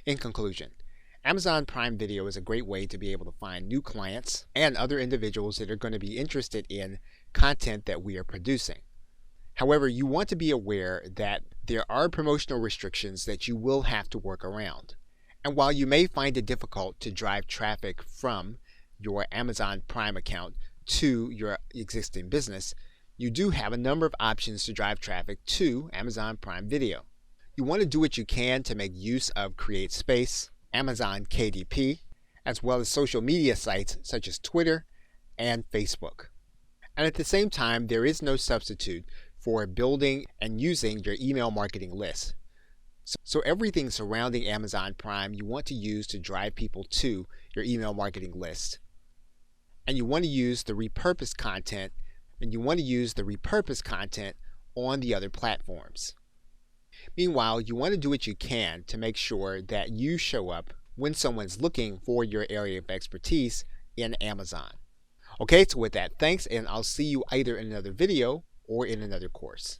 In conclusion, Amazon Prime Video is a great way to be able to find new clients and other individuals that are going to be interested in content that we are producing. However, you want to be aware that there are promotional restrictions that you will have to work around. And while you may find it difficult to drive traffic from your Amazon Prime account to your existing business, you do have a number of options to drive traffic to Amazon Prime Video. You want to do what you can to make use of CreateSpace, Amazon KDP, as well as social media sites such as Twitter and Facebook. And at the same time, there is no substitute for building and using your email marketing list. So everything surrounding Amazon Prime you want to use to drive people to your email marketing list. And you want to use the repurposed content, on the other platforms. Meanwhile, you want to do what you can to make sure that you show up when someone's looking for your area of expertise in Amazon. Okay, so with that, thanks, and I'll see you either in another video or in another course.